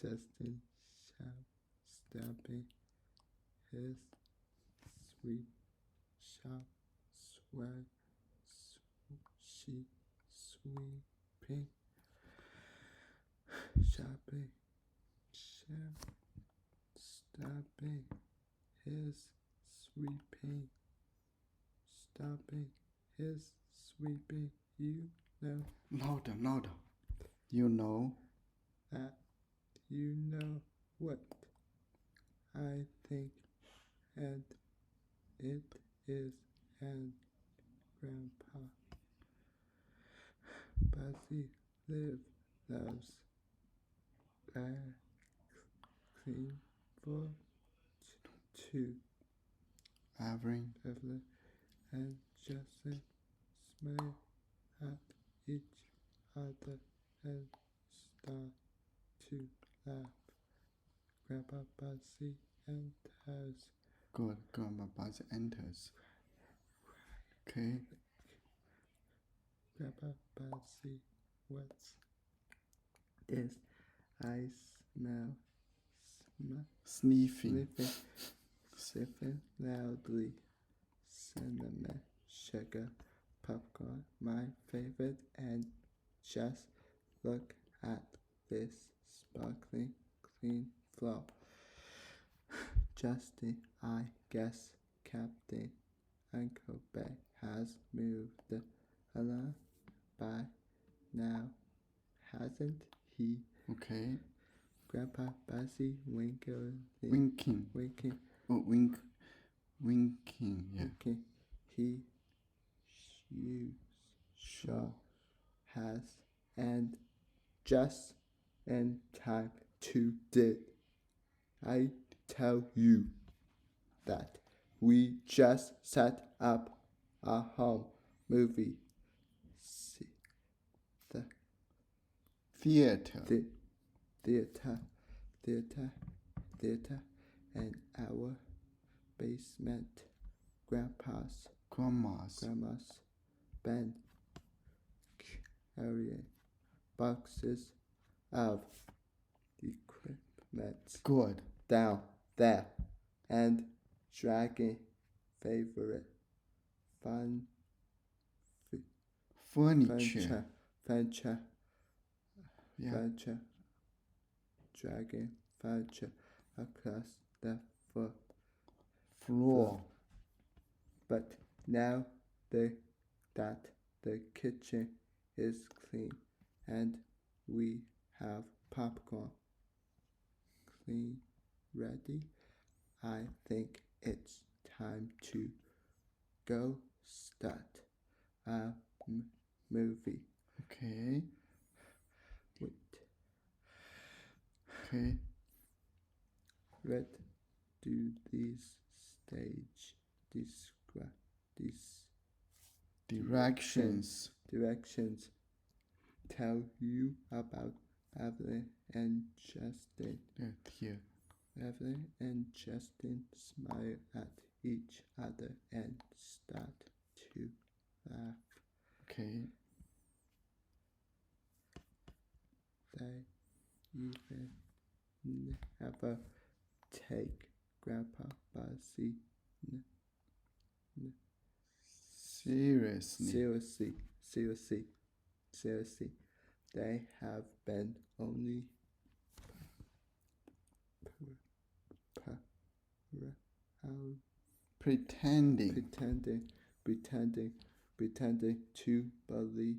Justin stabbing his sweet shop swag she sweeping shopping stabbing his sweeping stopping his sweeping you know Louder. You know that you know what I think, and it is, and Grandpa Buzzy loves clean for two. Evelyn And Justin smile at each other and start to laugh. Grandpa Buzzy enters. Good. Grandpa Buzz enters. Okay. Grandpa Buzzy, what's this? I smell Sniffing. Loudly. Cinnamon, sugar, popcorn, my favorite, and just look at this sparkling clean floor. Justin, I guess Captain Uncle Ben has moved along by now, hasn't he? Okay. Grandpa Buzzy Winking. Oh, Winking. Yeah. Okay. He sure has, and just in time to did. I tell you that we just set up a home movie. See the Theater. Theater, and our basement. Grandma's been carrying boxes of equipment Good. down there and dragging favorite Furniture. Yeah. Dragging furniture across the Floor. But now that the kitchen is clean and we have popcorn clean ready, I think it's time to go start a movie. Okay. Wait. Okay. What do these stage Directions tell you about Evelyn and Justin? Here. Evelyn and Justin smile at each other and start to laugh. Okay. They even never take Grandpa Buzzy seriously. Seriously. They have been only pretending to believe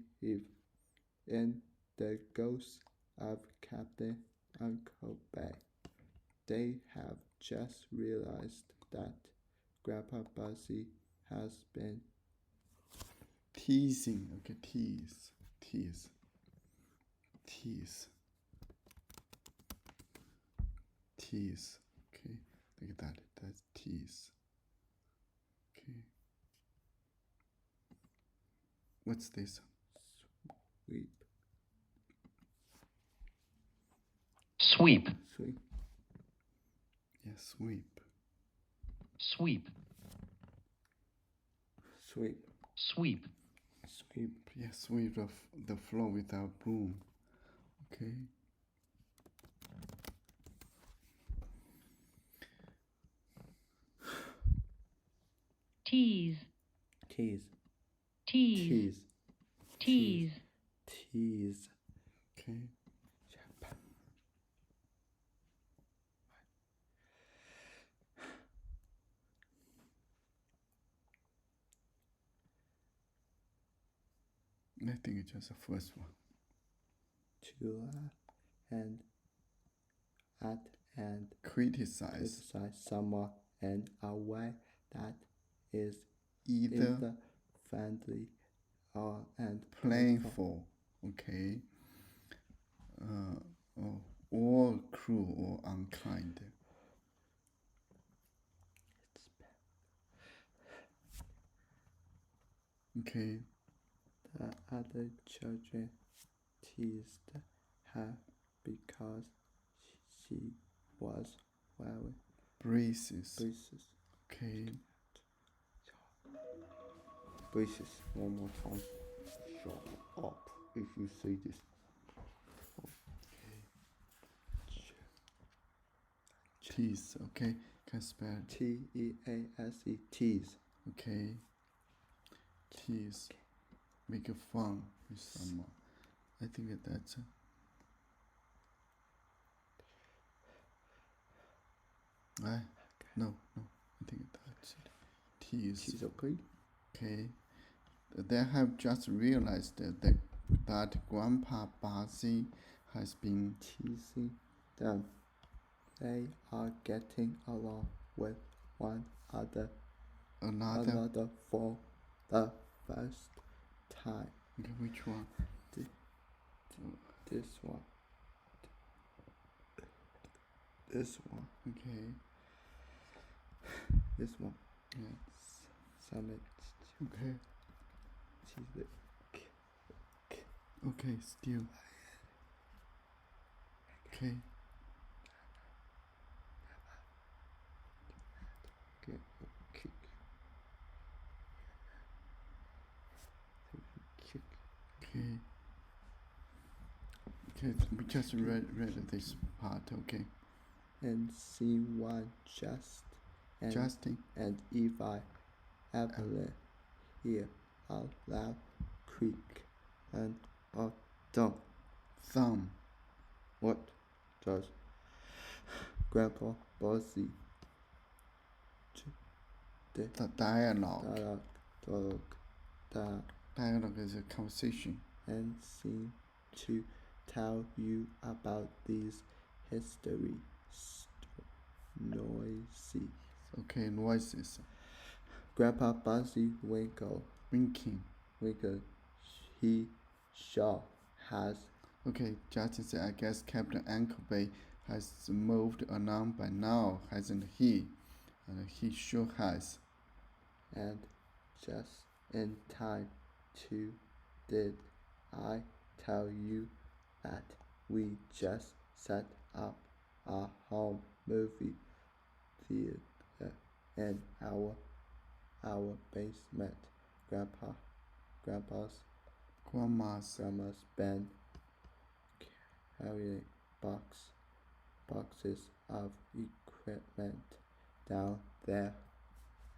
in the ghost of Captain Uncle Ben. They have just realized that Grandpa Buzzy has been teasing. Okay, tease. Okay, like that. That's tease. Okay. What's this? Sweep. Yeah, sweep. Yeah, sweep the floor with our broom. Okay. tease, tease, tease, tease, tease, tease. Okay. I think it's just the first one. To laugh and at and Criticize. someone in a way that is Either friendly and playful. Okay. Or cruel or unkind. Okay. The other children teased her because she was wearing Braces. Okay. Braces. One more time. Shut up if you say this. Tease. Okay. Can spell T-E-A-S-E. Tease. Okay. Tease. Make fun with someone. I think that's no. I think that's it. Tease. Tease, okay? Okay. They have just realized that Grandpa Bazzi has been teasing them. They are getting along with one another for the first time. Okay, which one? This one. This one. Okay. This one. Yeah. Summit. Okay. Cheese. Okay, still. Okay. Okay. Okay. Okay, we just read this part, okay. And scene one, Justin and Eva Evelyn hear a loud creak and a thump. What does Grandpa Bossy the dialogue. Dialogue is a conversation. And seem to tell you about these history noisy. Okay, noises. Grandpa Bossy winking. He sure has. Okay, Justin said, I guess Captain Anklebay has moved along by now, hasn't he? And he sure has. And just in time too, did I tell you that we just set up a home movie theater in our basement. Grandma's been carrying boxes of equipment down there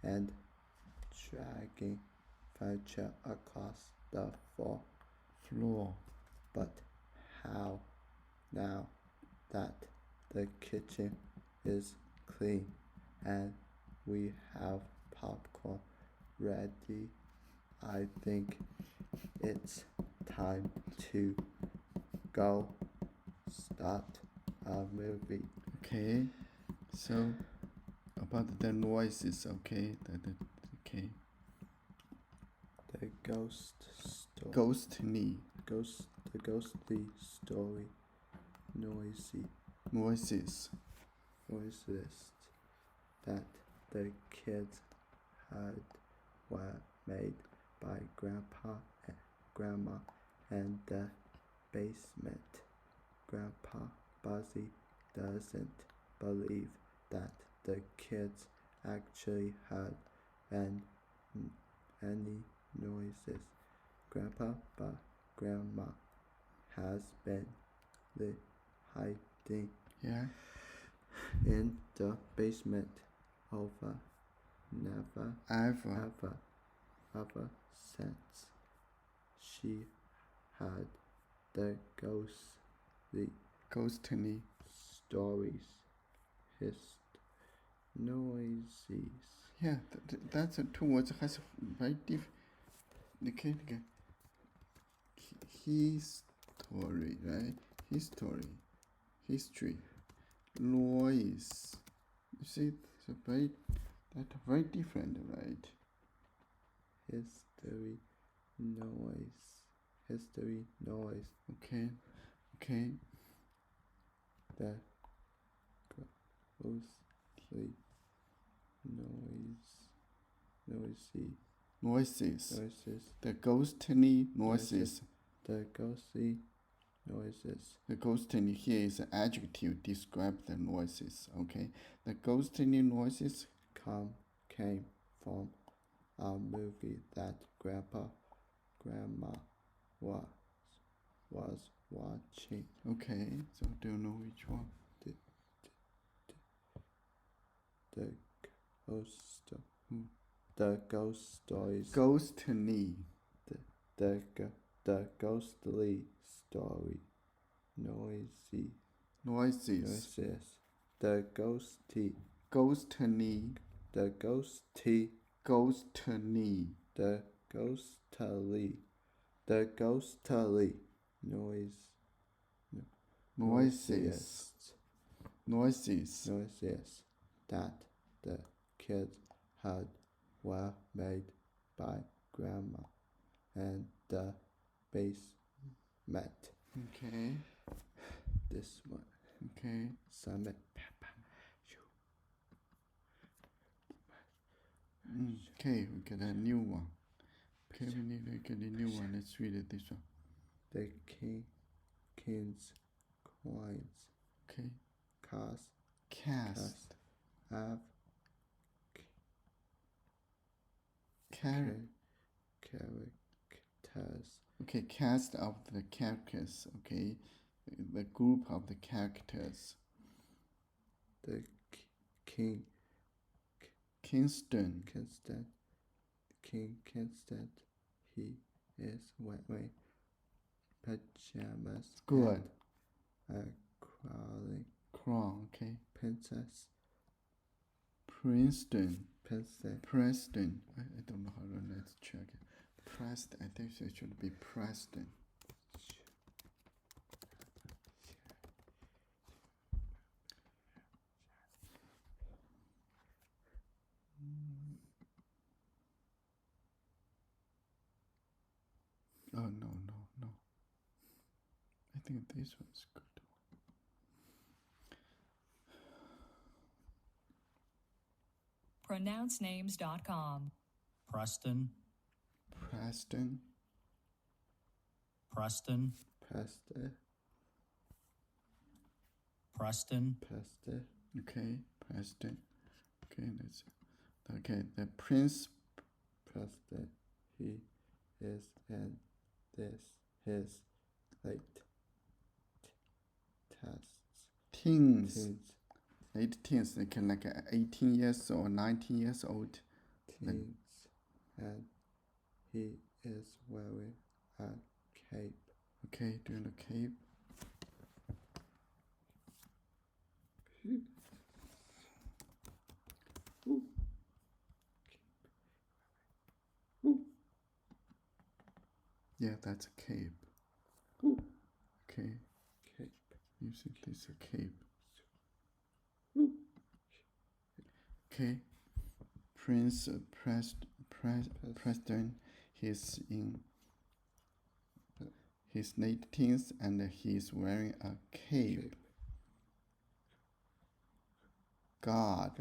and dragging furniture across the floor. But how now that the kitchen is clean and we have popcorn ready, I think it's time to go start a movie. Okay, so about the noises, okay, okay. The The ghostly story, noises that the kids heard were made by Grandpa and Grandma in the basement. Grandpa Buzzy doesn't believe that the kids actually heard any noises. Grandma has been hiding in the basement over never ever ever since she had the ghostly stories, hissed noises. Yeah, that's two words has very different. Okay. History, right? History, noise. You see, that's very different, right? History, noise. Okay. The ghostly Noises. noises. The ghostly noises. The ghostly noises. The ghostly here is an adjective describe the noises. Okay. The ghostly noises came from a movie that Grandma was watching. Okay, so do you know which one? The ghost stories. Ghostly. The ghostly story. Noises. The ghostly. Ghostly. The ghostly. Ghostly. The ghostly. The ghostly noises that the kids had were made by Grandma and the basement. Okay. This one. Okay. Summit. Okay, we get a new one. Okay, we need to get a new one. Let's read it this one. The king's coins. Okay. Cast. Have characters. Okay, cast of the characters. Okay, the group of the characters. The Kingston. He is wearing pajamas. Good. And a Crown. Okay. Princess. Preston. I don't know how to. Let's check it. Preston. I think it should be Preston. Oh no. I think this one's good. pronouncenames.com. Preston. Okay, Preston. Okay, let's. Okay, the Prince. Preston. He is in his late teens. Late teens, they can like 18 years or 19 years old. And he is wearing a cape. Okay, doing a cape. Yeah, that's a cape. Okay. Cape. Music is a cape. Okay. Prince Preston, he's in his late teens and he's wearing a cape. Guard,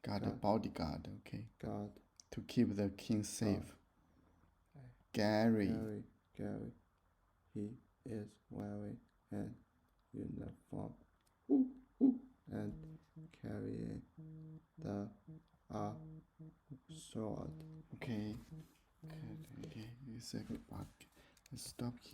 a bodyguard, okay. Guard. To keep the king safe. Gary. He is wearing an uniform and carrying the sword. Okay. Okay. Stop here.